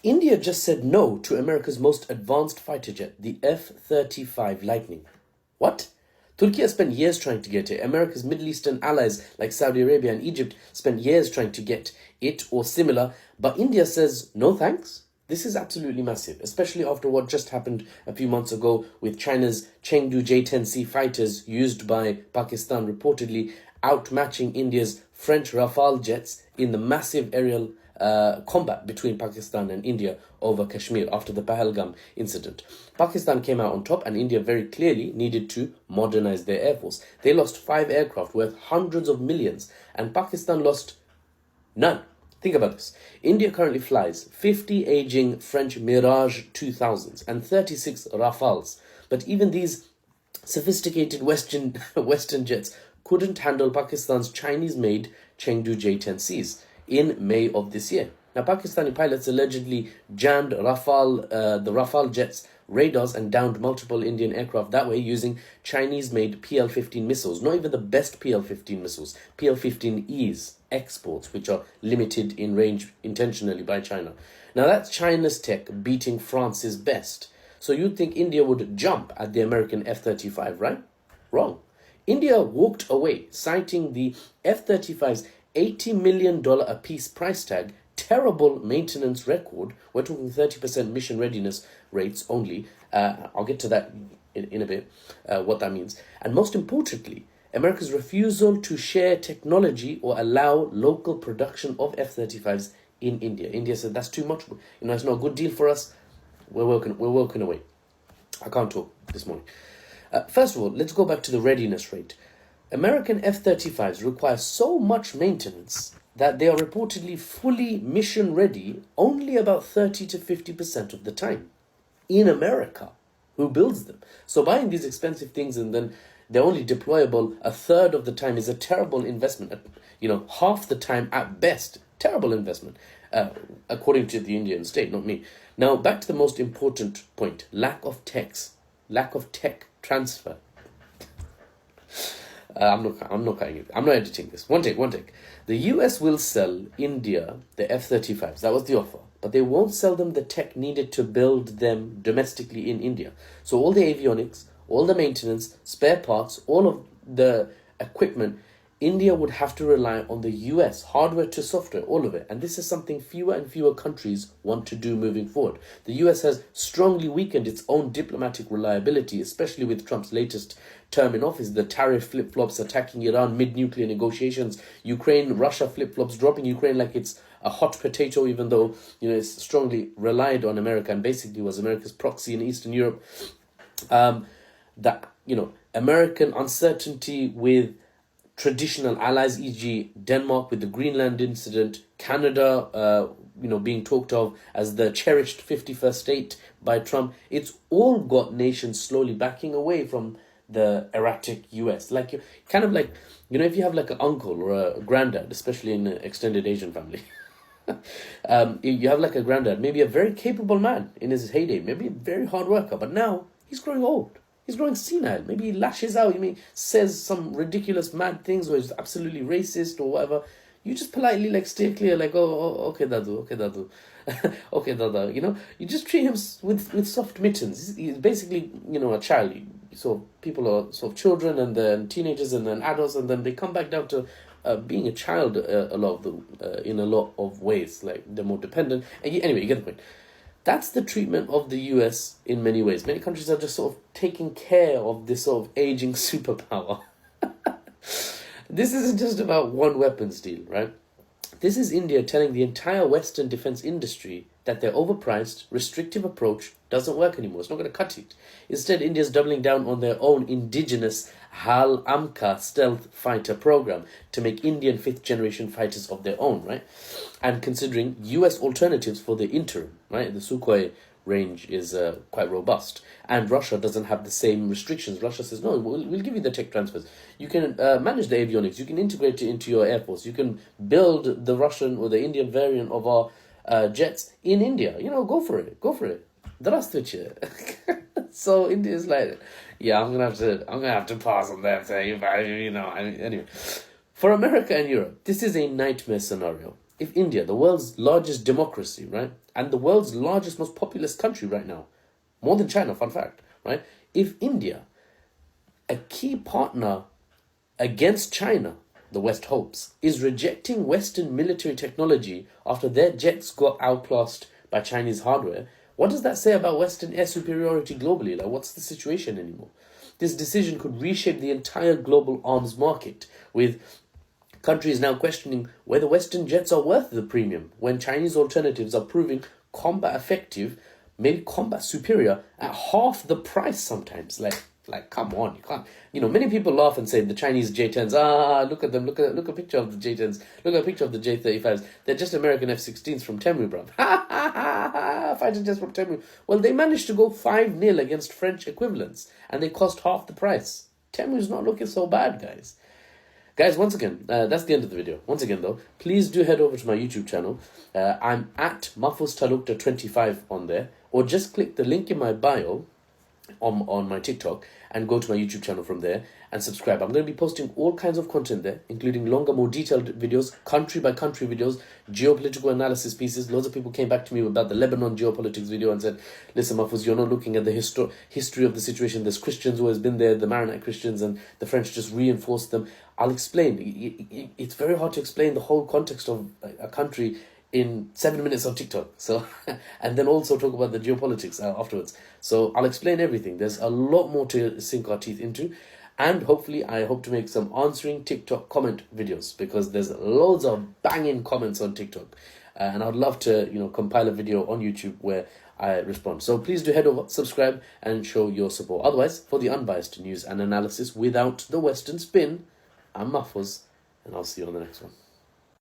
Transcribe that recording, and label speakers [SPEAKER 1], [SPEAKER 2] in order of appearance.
[SPEAKER 1] India just said no to America's most advanced fighter jet, the F-35 Lightning. What? Turkey spent years trying to get it. America's Middle Eastern allies like Saudi Arabia and Egypt spent years trying to get it or similar, but India says no thanks. This is absolutely massive, especially after what just happened a few months ago with China's Chengdu J-10C fighters used by Pakistan reportedly outmatching India's French Rafale jets in the massive aerial combat between Pakistan and India over Kashmir after the Pahalgam incident. Pakistan came out on top, and India very clearly needed to modernize their air force. They lost 5 aircraft worth hundreds of millions, and Pakistan lost none. Think about this. India currently flies 50 aging French Mirage 2000s and 36 Rafales. But even these sophisticated Western jets couldn't handle Pakistan's Chinese-made Chengdu J-10Cs in May of this year. Now, Pakistani pilots allegedly jammed the Rafale jets' radars and downed multiple Indian aircraft that way using Chinese-made PL-15 missiles. Not even the best PL-15 missiles, PL-15Es exports, which are limited in range intentionally by China. Now, that's China's tech beating France's best. So you'd think India would jump at the American F-35, right? Wrong. India walked away, citing the F-35's $80 million apiece price tag, terrible maintenance record. We're talking 30% mission readiness rates only. I'll get to that in a bit, what that means. And most importantly, America's refusal to share technology or allow local production of F-35s in India. India said that's too much. It's not a good deal for us. We're walking away. I can't talk this morning. First of all, let's go back to the readiness rate. American F-35s require so much maintenance that they are reportedly fully mission ready only about 30 to 50% of the time. In America, who builds them? So buying these expensive things and then they're only deployable a third of the time is a terrible investment. Half the time at best, terrible investment, according to the Indian state, not me. Now, back to the most important point, lack of tech transfer. I'm not cutting it. I'm not editing this. One take. The US will sell India the F-35s. That was the offer. But they won't sell them the tech needed to build them domestically in India. So all the avionics, all the maintenance, spare parts, all of the equipment, India would have to rely on the US, hardware to software, all of it. And this is something fewer and fewer countries want to do moving forward. The US has strongly weakened its own diplomatic reliability, especially with Trump's latest term in office, the tariff flip-flops attacking Iran mid-nuclear negotiations, Ukraine-Russia flip-flops dropping Ukraine like it's a hot potato, even though, it's strongly relied on America and basically was America's proxy in Eastern Europe. American uncertainty with traditional allies, e.g. Denmark with the Greenland incident, Canada, being talked of as the cherished 51st state by Trump. It's all got nations slowly backing away from the erratic US. If you have like an uncle or a granddad, especially in an extended Asian family, you have like a granddad, maybe a very capable man in his heyday, maybe a very hard worker, but now he's growing old. He's growing senile. Maybe he lashes out. Says some ridiculous mad things or is absolutely racist or whatever. You just politely steer clear, okay, Dadu. Okay, Dada. You just treat him with soft mittens. He's basically, a child. So people are sort of children and then teenagers and then adults, and then they come back down to being a child in a lot of ways. Like they're more dependent. Anyway, you get the point. That's the treatment of the US in many ways. Many countries are just sort of taking care of this sort of aging superpower. This isn't just about one weapons deal, right? This is India telling the entire Western defense industry that their overpriced, restrictive approach doesn't work anymore. It's not going to cut it. Instead, India's doubling down on their own indigenous HAL-AMCA stealth fighter program to make Indian fifth-generation fighters of their own, right? And considering US alternatives for the interim, right? The Sukhoi range is quite robust. And Russia doesn't have the same restrictions. Russia says, no, we'll give you the tech transfers. You can manage the avionics. You can integrate it into your air force. You can build the Russian or the Indian variant of our jets in India. Go for it. Здравствуйте. So India is like, yeah, I'm gonna have to pass on that. Anyway, for America and Europe, this is a nightmare scenario. if India, the world's largest democracy, right, and the world's largest, most populous country right now, more than China, fun fact, right? If India, a key partner against China, the West hopes, is rejecting Western military technology after their jets got outclassed by Chinese hardware, what does that say about Western air superiority globally? Like, what's the situation anymore? This decision could reshape the entire global arms market, with countries now questioning whether Western jets are worth the premium when Chinese alternatives are proving combat effective, maybe combat superior at half the price sometimes. Like, come on, you can't. Many people laugh and say the Chinese J-10s. Look at them. Look at a picture of the J-10s. Look at a picture of the J-35s. They're just American F-16s from Temu, bruv. Fighter jets from Temu. Well, they managed to go 5-0 against French equivalents, and they cost half the price. Temu's not looking so bad, guys. Guys, once again, that's the end of the video. Once again, though, please do head over to my YouTube channel. I'm at Mahfuz25 on there, or just click the link in my bio on my TikTok and go to my YouTube channel from there and subscribe. I'm going to be posting all kinds of content there, including longer, more detailed videos, country by country videos, geopolitical analysis pieces. Loads of people came back to me about the Lebanon geopolitics video and said, listen, Mahfuz, you're not looking at the history of the situation. There's Christians who has been there, the Maronite Christians, and the French just reinforced them. I'll explain. It's very hard to explain the whole context of a country in 7 minutes on TikTok. So, and then also talk about the geopolitics afterwards. So I'll explain everything. There's a lot more to sink our teeth into. And hopefully I hope to make some answering TikTok comment videos, because there's loads of banging comments on TikTok. And I'd love to, compile a video on YouTube where I respond. So please do head over, subscribe, and show your support. Otherwise, for the unbiased news and analysis without the Western spin, I'm Mahfuz, and I'll see you on the next one.